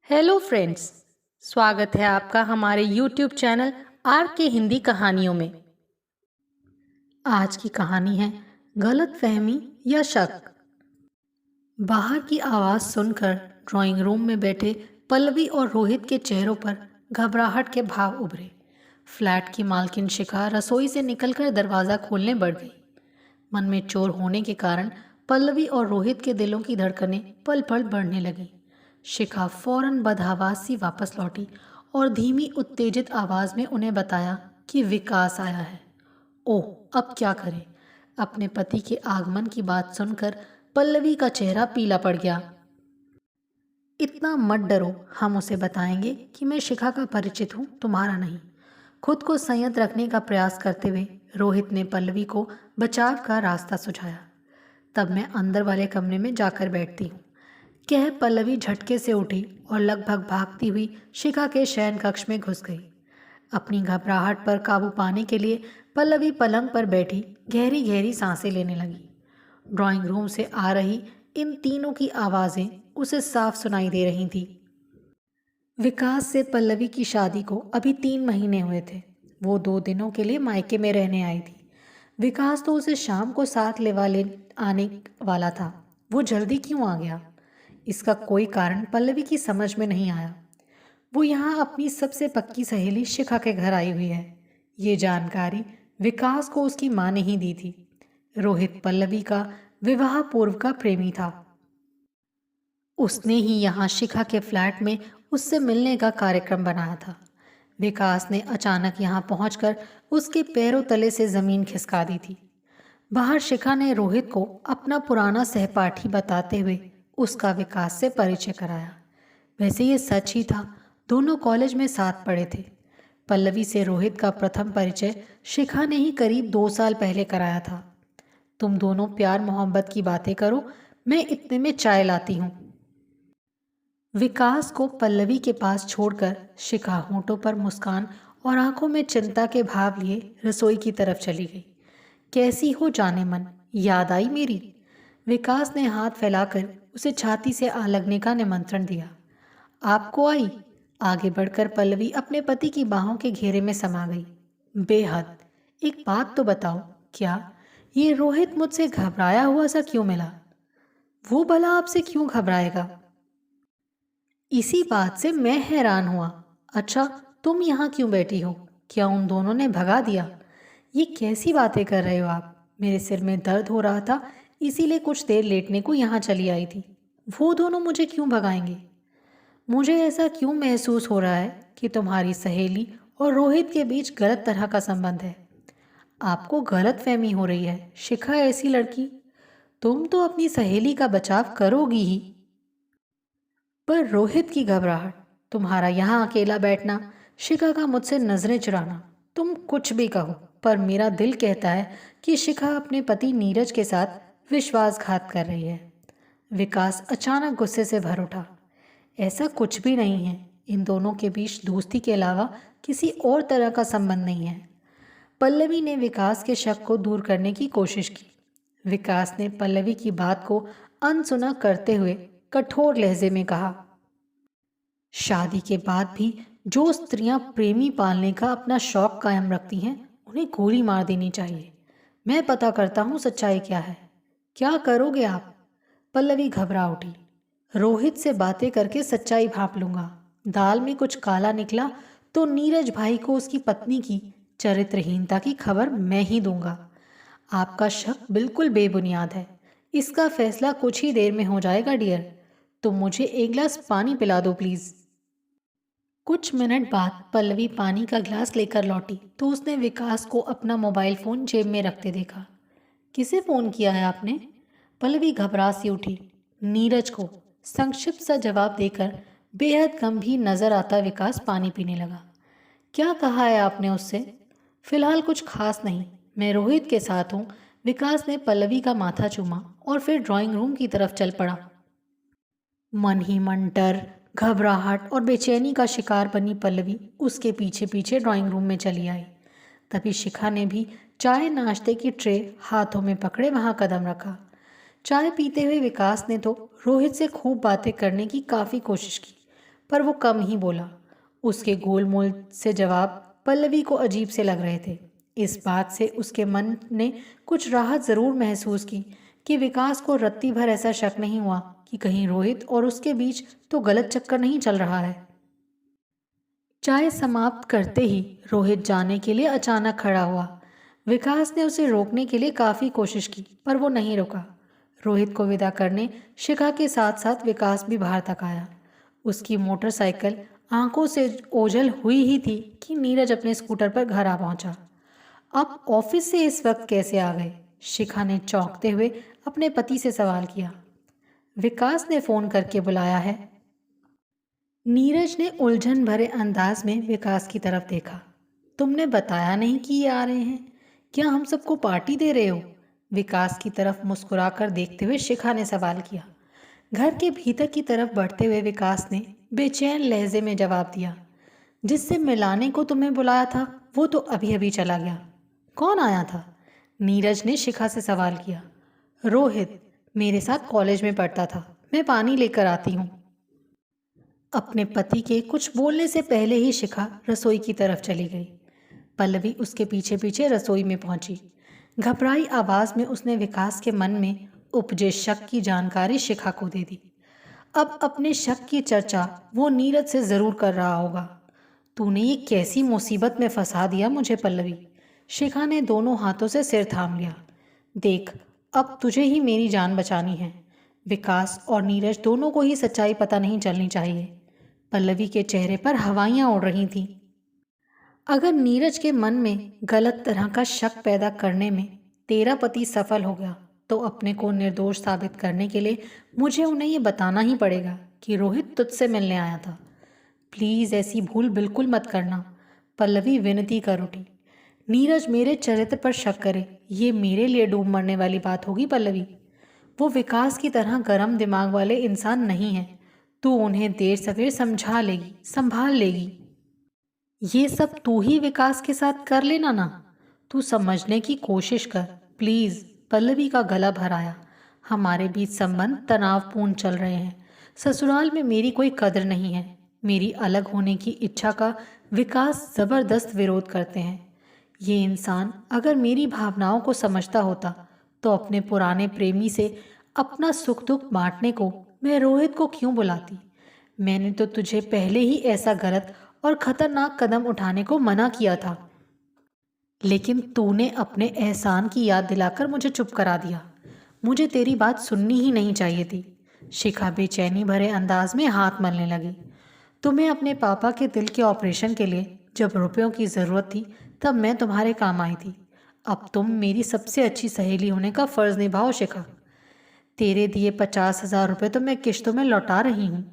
Hello friends. स्वागत है आपका हमारे यूट्यूब चैनल आर के हिंदी कहानियों में। आज की कहानी है गलत फहमी या शक। बाहर की आवाज़ सुनकर ड्राइंग रूम में बैठे पल्लवी और रोहित के चेहरों पर घबराहट के भाव उभरे। फ्लैट की मालकिन शिखा रसोई से निकलकर दरवाज़ा खोलने बढ़ गई। मन में चोर होने के कारण पल्लवी और रोहित के दिलों की धड़कनें पल पल बढ़ने लगी। शिखा फौरन बदहवास सी वापस लौटी और धीमी उत्तेजित आवाज में उन्हें बताया कि विकास आया है। ओह, अब क्या करें? अपने पति के आगमन की बात सुनकर पल्लवी का चेहरा पीला पड़ गया। इतना मत डरो, हम उसे बताएंगे कि मैं शिखा का परिचित हूँ, तुम्हारा नहीं। खुद को संयत रखने का प्रयास करते हुए रोहित ने पल्लवी को बचाव का रास्ता सुझाया। तब मैं अंदर वाले कमरे में जाकर बैठती हूँ, कह पल्लवी झटके से उठी और लगभग भागती हुई शिखा के शयन कक्ष में घुस गई। अपनी घबराहट पर काबू पाने के लिए पल्लवी पलंग पर बैठी गहरी गहरी सांसें लेने लगी। ड्राइंग रूम से आ रही इन तीनों की आवाज़ें उसे साफ सुनाई दे रही थी। विकास से पल्लवी की शादी को अभी 3 महीने हुए थे। वो 2 दिनों के लिए मायके में रहने आई थी। विकास तो उसे शाम को साथ ले आने वाला था। वो जल्दी क्यों आ गया? इसका कोई कारण पल्लवी की समझ में नहीं आया। वो यहाँ अपनी सबसे पक्की सहेली शिखा के घर आई हुई है। ये जानकारी विकास को उसकी माँ ने ही दी थी। रोहित पल्लवी का विवाह पूर्व का प्रेमी था। उसने ही यहाँ शिखा के फ्लैट में उससे मिलने का कार्यक्रम बनाया था। विकास ने अचानक यहाँ पहुंचकर उसके पैरों तले से जमीन खिसका दी थी। बाहर शिखा ने रोहित को अपना पुराना सहपाठी बताते हुए उसका विकास से परिचय कराया। वैसे ये सच ही था, दोनों कॉलेज में साथ पढ़े थे। पल्लवी से रोहित का प्रथम परिचय शिखा ने ही करीब 2 साल पहले कराया था। तुम दोनों प्यार मोहब्बत की बातें करो, मैं इतने में चाय लाती हूँ। विकास को पल्लवी के पास छोड़कर शिखा होंठों पर मुस्कान और आंखों में चिंता के भाव लिए रसोई की तरफ चली गई। कैसी हो जाने मन, याद आई मेरी? विकास ने हाथ फैलाकर उसे छाती से आ लगने का निमंत्रण दिया। आपको आई? आगे बढ़कर पल्लवी अपने पति की बाहों के घेरे में समा गई। बेहद। एक बात तो बताओ, क्या ये रोहित मुझसे घबराया हुआ सा क्यों मिला? वो भला आपसे क्यों घबराएगा? इसी बात से मैं हैरान हुआ। अच्छा, तुम यहाँ क्यों बैठी हो? क्या उन दोनों ने भगा दिया? ये कैसी बातें कर रहे हो आप? मेरे सिर में दर्द हो रहा था, इसीलिए कुछ देर लेटने को यहाँ चली आई थी। वो दोनों मुझे क्यों भगाएंगे? मुझे ऐसा क्यों महसूस हो रहा है कि तुम्हारी सहेली और रोहित के बीच गलत तरह का संबंध है। आपको गलत फहमी हो रही है। शिखा ऐसी लड़की, तुम तो अपनी सहेली का बचाव करोगी ही, पर रोहित की घबराहट, तुम्हारा यहाँ अकेला बैठना, शिखा का मुझसे नजरें चुराना, तुम कुछ भी कहो, पर मेरा दिल कहता है कि शिखा अपने पति नीरज के साथ विश्वासघात कर रही है। विकास अचानक गुस्से से भर उठा। ऐसा कुछ भी नहीं है। इन दोनों के बीच दोस्ती के अलावा किसी और तरह का संबंध नहीं है। पल्लवी ने विकास के शक को दूर करने की कोशिश की। विकास ने पल्लवी की बात को अनसुना करते हुए कठोर लहजे में कहा, शादी के बाद भी जो स्त्रियां प्रेमी पालने का अपना शौक कायम रखती हैं, उन्हें गोली मार देनी चाहिए। मैं पता करता हूँ सच्चाई क्या है। क्या करोगे आप? पल्लवी घबरा उठी। रोहित से बातें करके सच्चाई भांप लूंगा। दाल में कुछ काला निकला तो नीरज भाई को उसकी पत्नी की चरित्रहीनता की खबर मैं ही दूंगा। आपका शक बिल्कुल बेबुनियाद है। इसका फैसला कुछ ही देर में हो जाएगा डियर। तुम मुझे एक गिलास पानी पिला दो प्लीज। कुछ मिनट बाद पल्लवी पानी का गिलास लेकर लौटी तो उसने विकास को अपना मोबाइल फोन जेब में रखते देखा। किसे फोन किया है आपने? पल्लवी घबरा सी उठी। नीरज को, संक्षिप्त सा जवाब देकर बेहद गंभीर नजर आता विकास पानी पीने लगा। क्या कहा है आपने उससे? फिलहाल कुछ खास नहीं, मैं रोहित के साथ हूँ। विकास ने पल्लवी का माथा चूमा और फिर ड्राइंग रूम की तरफ चल पड़ा। मन ही मन डर, घबराहट और बेचैनी का शिकार बनी पल्लवी उसके पीछे पीछे ड्राइंग रूम में चली आई। तभी शिखा ने भी चाय नाश्ते की ट्रे हाथों में पकड़े वहां कदम रखा। चाय पीते हुए विकास ने तो रोहित से खूब बातें करने की काफ़ी कोशिश की, पर वो कम ही बोला। उसके गोलमोल से जवाब पल्लवी को अजीब से लग रहे थे। इस बात से उसके मन ने कुछ राहत ज़रूर महसूस की कि विकास को रत्ती भर ऐसा शक नहीं हुआ कि कहीं रोहित और उसके बीच तो गलत चक्कर नहीं चल रहा है। चाय समाप्त करते ही रोहित जाने के लिए अचानक खड़ा हुआ। विकास ने उसे रोकने के लिए काफ़ी कोशिश की, पर वो नहीं रुका। रोहित को विदा करने शिखा के साथ साथ विकास भी बाहर तक आया। उसकी मोटरसाइकिल आंखों से ओझल हुई ही थी कि नीरज अपने स्कूटर पर घर आ पहुंचा। आप ऑफिस से इस वक्त कैसे आ गए? शिखा ने चौंकते हुए अपने पति से सवाल किया। विकास ने फ़ोन करके बुलाया है। नीरज ने उलझन भरे अंदाज में विकास की तरफ देखा। तुमने बताया नहीं कि ये आ रहे हैं। क्या हम सबको पार्टी दे रहे हो? विकास की तरफ मुस्कुराकर देखते हुए शिखा ने सवाल किया। घर के भीतर की तरफ बढ़ते हुए विकास ने बेचैन लहजे में जवाब दिया। जिससे मिलाने को तुम्हें बुलाया था वो तो अभी अभी चला गया। कौन आया था? नीरज ने शिखा से सवाल किया। रोहित, मेरे साथ कॉलेज में पढ़ता था। मैं पानी लेकर आती हूँ। अपने पति के कुछ बोलने से पहले ही शिखा रसोई की तरफ चली गई। पल्लवी उसके पीछे पीछे रसोई में पहुंची। घबराई आवाज में उसने विकास के मन में उपजे शक की जानकारी शिखा को दे दी। अब अपने शक की चर्चा वो नीरज से जरूर कर रहा होगा। तूने ये कैसी मुसीबत में फंसा दिया मुझे पल्लवी। शिखा ने दोनों हाथों से सिर थाम लिया। देख, अब तुझे ही मेरी जान बचानी है। विकास और नीरज दोनों को ही सच्चाई पता नहीं चलनी चाहिए। पल्लवी के चेहरे पर हवाइयां उड़ रही थीं। अगर नीरज के मन में गलत तरह का शक पैदा करने में तेरा पति सफल हो गया तो अपने को निर्दोष साबित करने के लिए मुझे उन्हें ये बताना ही पड़ेगा कि रोहित तुझसे मिलने आया था। प्लीज़ ऐसी भूल बिल्कुल मत करना। पल्लवी विनती कर उठी। नीरज मेरे चरित्र पर शक करे, ये मेरे लिए डूब मरने वाली बात होगी पल्लवी। वो विकास की तरह गर्म दिमाग वाले इंसान नहीं है। तू उन्हें देर सवेर समझा लेगी, संभाल लेगी। ये सब तू ही विकास के साथ कर लेना ना। तू समझने की कोशिश कर प्लीज़। पल्लवी का गला भर आया। हमारे बीच संबंध तनावपूर्ण चल रहे हैं। ससुराल में मेरी कोई कदर नहीं है। मेरी अलग होने की इच्छा का विकास ज़बरदस्त विरोध करते हैं। ये इंसान अगर मेरी भावनाओं को समझता होता तो अपने पुराने प्रेमी से अपना सुख दुख बांटने को मैं रोहित को क्यों बुलाती। मैंने तो तुझे पहले ही ऐसा गलत और खतरनाक कदम उठाने को मना किया था, लेकिन तूने अपने एहसान की याद दिलाकर मुझे चुप करा दिया। मुझे तेरी बात सुननी ही नहीं चाहिए थी। शिखा बेचैनी भरे अंदाज में हाथ मलने लगी। तुम्हें अपने पापा के दिल के ऑपरेशन के लिए जब रुपयों की ज़रूरत थी तब मैं तुम्हारे काम आई थी। अब तुम मेरी सबसे अच्छी सहेली होने का फ़र्ज़ निभाओ शिखा। तेरे दिए 50,000 रुपये तो मैं किश्तों में लौटा रही हूँ,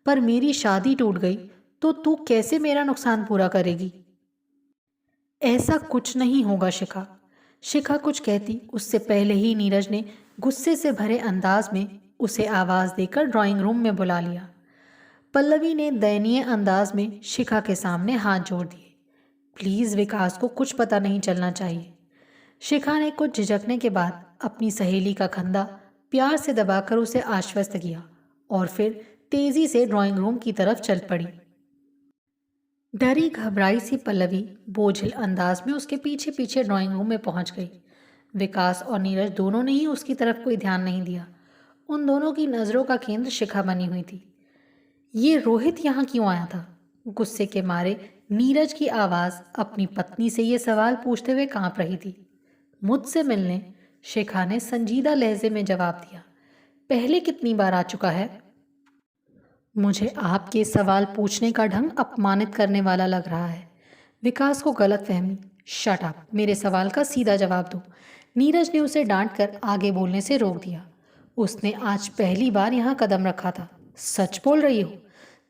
पर मेरी शादी टूट गई तो तू कैसे मेरा नुकसान पूरा करेगी? ऐसा कुछ नहीं होगा शिखा। शिखा कुछ कहती उससे पहले ही नीरज ने गुस्से से भरे अंदाज में उसे आवाज़ देकर ड्राइंग रूम में बुला लिया। पल्लवी ने दयनीय अंदाज में शिखा के सामने हाथ जोड़ दिए। प्लीज़ विकास को कुछ पता नहीं चलना चाहिए। शिखा ने कुछ झिझकने के बाद अपनी सहेली का कंधा प्यार से दबाकर उसे आश्वस्त किया और फिर तेजी से ड्राइंग रूम की तरफ चल पड़ी। डरी घबराई सी पल्लवी बोझिल अंदाज में उसके पीछे पीछे ड्राइंग रूम में पहुंच गई। विकास और नीरज दोनों ने ही उसकी तरफ कोई ध्यान नहीं दिया। उन दोनों की नज़रों का केंद्र शिखा बनी हुई थी। ये रोहित यहाँ क्यों आया था? गुस्से के मारे नीरज की आवाज़ अपनी पत्नी से ये सवाल पूछते हुए कांप रही थी। मुझसे मिलने? शिखा ने संजीदा लहजे में जवाब दिया। पहले कितनी बार आ चुका है? मुझे आपके सवाल पूछने का ढंग अपमानित करने वाला लग रहा है। विकास को गलतफहमी। शट अप, मेरे सवाल का सीधा जवाब दो। नीरज ने उसे डांटकर आगे बोलने से रोक दिया। उसने आज पहली बार यहाँ कदम रखा था। सच बोल रही हो?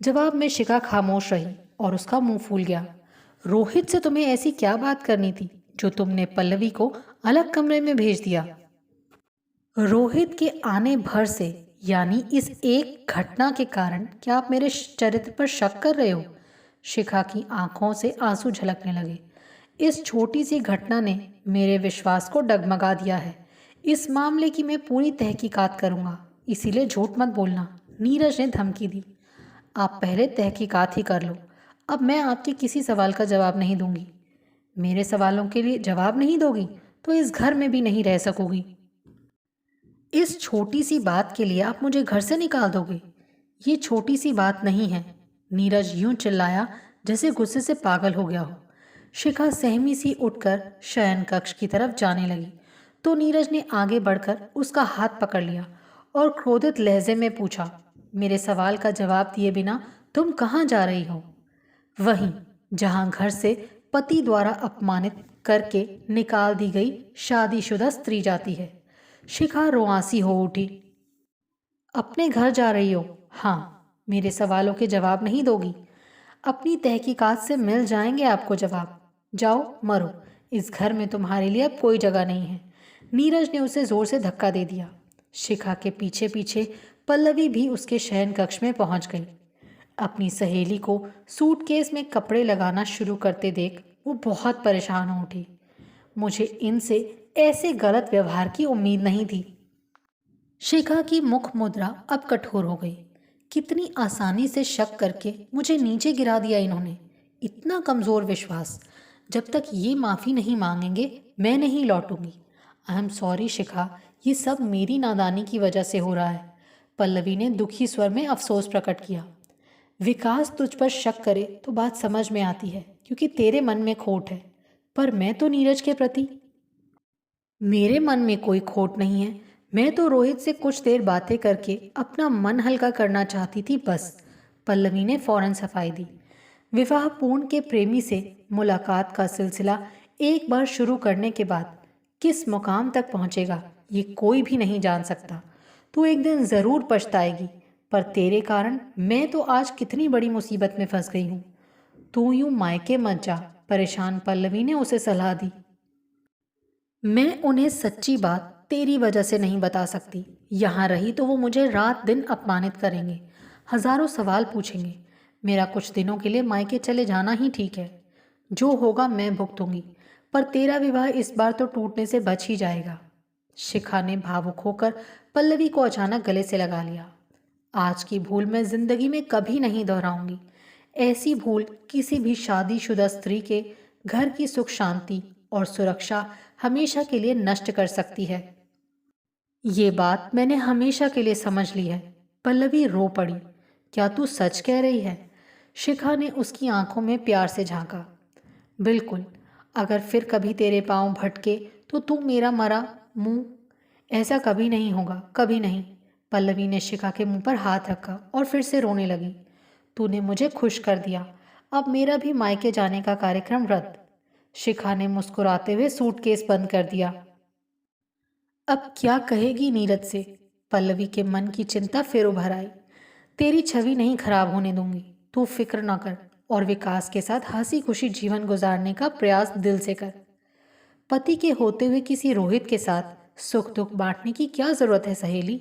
जवाब में शिखा खामोश रही और उसका मुंह फूल गया। रोहित से तुम्हें ऐसी क्या बात करनी थी जो तुमने पल्लवी को अलग कमरे में भेज दिया? रोहित के आने भर से, यानी इस एक घटना के कारण क्या आप मेरे चरित्र पर शक कर रहे हो? शिखा की आंखों से आंसू झलकने लगे। इस छोटी सी घटना ने मेरे विश्वास को डगमगा दिया है। इस मामले की मैं पूरी तहकीकात करूंगा, इसीलिए झूठ मत बोलना। नीरज ने धमकी दी। आप पहले तहकीकात ही कर लो। अब मैं आपके किसी सवाल का जवाब नहीं दूंगी। मेरे सवालों के लिए जवाब नहीं दोगी तो इस घर में भी नहीं रह सकोगी। इस छोटी सी बात के लिए आप मुझे घर से निकाल दोगे? ये छोटी सी बात नहीं है। नीरज यूं चिल्लाया जैसे गुस्से से पागल हो गया हो। शिखा सहमी सी उठकर शयन कक्ष की तरफ जाने लगी तो नीरज ने आगे बढ़कर उसका हाथ पकड़ लिया और क्रोधित लहजे में पूछा, मेरे सवाल का जवाब दिए बिना तुम कहाँ जा रही हो? वहीं जहां घर से पति द्वारा अपमानित करके निकाल दी गई शादीशुदा स्त्री जाती है। शिखा रुआंसी हो उठी। अपने घर जा रही हो? हाँ। मेरे सवालों के जवाब नहीं दोगी? अपनी तहकीकात से मिल जाएंगे आपको जवाब। जाओ मरो, इस घर में तुम्हारे लिए अब कोई जगह नहीं है। नीरज ने उसे जोर से धक्का दे दिया। शिखा के पीछे पीछे पल्लवी भी उसके शयन कक्ष में पहुंच गई। अपनी सहेली को सूटकेस में कपड़े लगाना शुरू करते देख वो बहुत परेशान हो उठी। मुझे इनसे ऐसे गलत व्यवहार की उम्मीद नहीं थी। शिखा की मुख मुद्रा अब कठोर हो गई। कितनी आसानी से शक करके मुझे नीचे गिरा दिया इन्होंने। इतना कमज़ोर विश्वास। जब तक ये माफ़ी नहीं मांगेंगे मैं नहीं लौटूंगी। आई एम सॉरी शिखा, ये सब मेरी नादानी की वजह से हो रहा है। पल्लवी ने दुखी स्वर में अफसोस प्रकट किया। विकास तुझ पर शक करे तो बात समझ में आती है क्योंकि तेरे मन में खोट है, पर मैं तो नीरज के प्रति। मेरे मन में कोई खोट नहीं है। मैं तो रोहित से कुछ देर बातें करके अपना मन हल्का करना चाहती थी बस। पल्लवी ने फौरन सफाई दी। विवाह पूर्ण के प्रेमी से मुलाकात का सिलसिला एक बार शुरू करने के बाद किस मुकाम तक पहुंचेगा ये कोई भी नहीं जान सकता। तू एक दिन ज़रूर पछताएगी, पर तेरे कारण मैं तो आज कितनी बड़ी मुसीबत में फंस गई हूँ। तू यूं मायके मत जा, परेशान पल्लवी ने उसे सलाह दी। मैं उन्हें सच्ची बात तेरी वजह से नहीं बता सकती। यहाँ रही तो वो मुझे रात दिन अपमानित करेंगे, हजारों सवाल पूछेंगे। मेरा कुछ दिनों के लिए मायके चले जाना ही ठीक है। जो होगा मैं भुगतूंगी, पर तेरा विवाह इस बार तो टूटने से बच ही जाएगा। शिखा ने भावुक होकर पल्लवी को अचानक गले से लगा लिया। आज की भूल मैं जिंदगी में कभी नहीं दोहराऊंगी। ऐसी भूल किसी भी शादीशुदा स्त्री के घर की सुख शांति और सुरक्षा हमेशा के लिए नष्ट कर सकती है। ये बात मैंने हमेशा के लिए समझ ली है। पल्लवी रो पड़ी। क्या तू सच कह रही है? शिखा ने उसकी आंखों में प्यार से झांका। बिल्कुल। अगर फिर कभी तेरे पांव भटके तो तू मेरा मरा मुंह। ऐसा कभी नहीं होगा, कभी नहीं। पल्लवी ने शिखा के मुंह पर हाथ रखा और फिर से रोने लगी। तूने मुझे खुश कर दिया। अब मेरा भी मायके जाने का कार्यक्रम रद्द। शिखा ने मुस्कुराते हुए सूटकेस बंद कर दिया। अब क्या कहेगी नीरज से? पल्लवी के मन की चिंता फिर उभर आई। तेरी छवि नहीं खराब होने दूंगी, तू फिक्र ना कर और विकास के साथ हंसी खुशी जीवन गुजारने का प्रयास दिल से कर। पति के होते हुए किसी रोहित के साथ सुख दुख बांटने की क्या जरूरत है सहेली?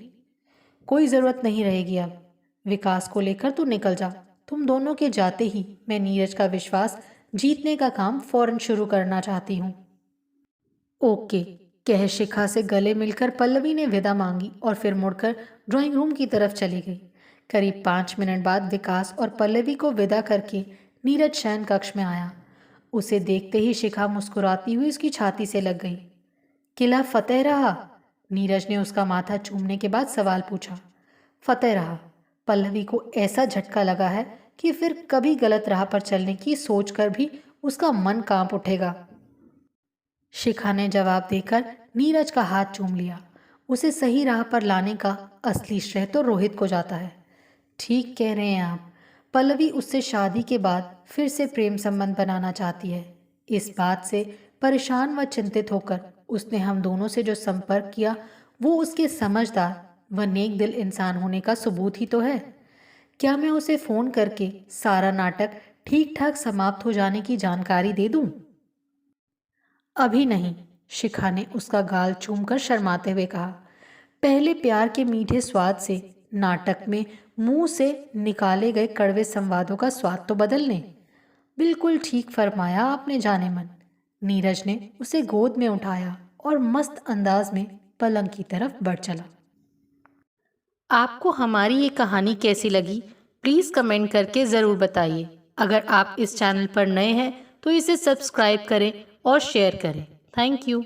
कोई जरूरत नहीं रहेगी अब। विकास को लेकर तू निकल जा। तुम दोनों के जाते ही मैं नीरज का विश्वास जीतने का काम फौरन शुरू करना चाहती हूँ। ओके, कह शिखा से गले मिलकर पल्लवी ने विदा मांगी और फिर मुड़कर ड्राइंग रूम की तरफ चली गई। करीब 5 मिनट बाद विकास और पल्लवी को विदा करके नीरज शयन कक्ष में आया। उसे देखते ही शिखा मुस्कुराती हुई उसकी छाती से लग गई। किला फतेह रहा? नीरज ने उसका माथा चूमने के बाद सवाल पूछा। फतेह रहा। पल्लवी को ऐसा झटका लगा है कि फिर कभी गलत राह पर चलने की सोचकर भी उसका मन कांप उठेगा। शिखा ने जवाब देकर नीरज का हाथ चूम लिया। उसे सही राह पर लाने का असली श्रेय तो रोहित को जाता है। ठीक कह रहे हैं आप। पल्लवी उससे शादी के बाद फिर से प्रेम संबंध बनाना चाहती है। इस बात से परेशान व चिंतित होकर उसने हम दोनों से जो संपर्क किया वो उसके समझदार व नेक दिल इंसान होने का सबूत ही तो है। क्या मैं उसे फ़ोन करके सारा नाटक ठीक ठाक समाप्त हो जाने की जानकारी दे दूं? अभी नहीं, शिखा ने उसका गाल चूमकर शर्माते हुए कहा। पहले प्यार के मीठे स्वाद से नाटक में मुंह से निकाले गए कड़वे संवादों का स्वाद तो बदल लें। बिल्कुल ठीक फरमाया आपने जाने मन। नीरज ने उसे गोद में उठाया और मस्त अंदाज में पलंग की तरफ बढ़ चला। आपको हमारी ये कहानी कैसी लगी प्लीज़ कमेंट करके ज़रूर बताइए। अगर आप इस चैनल पर नए हैं तो इसे सब्सक्राइब करें और शेयर करें। Thank you.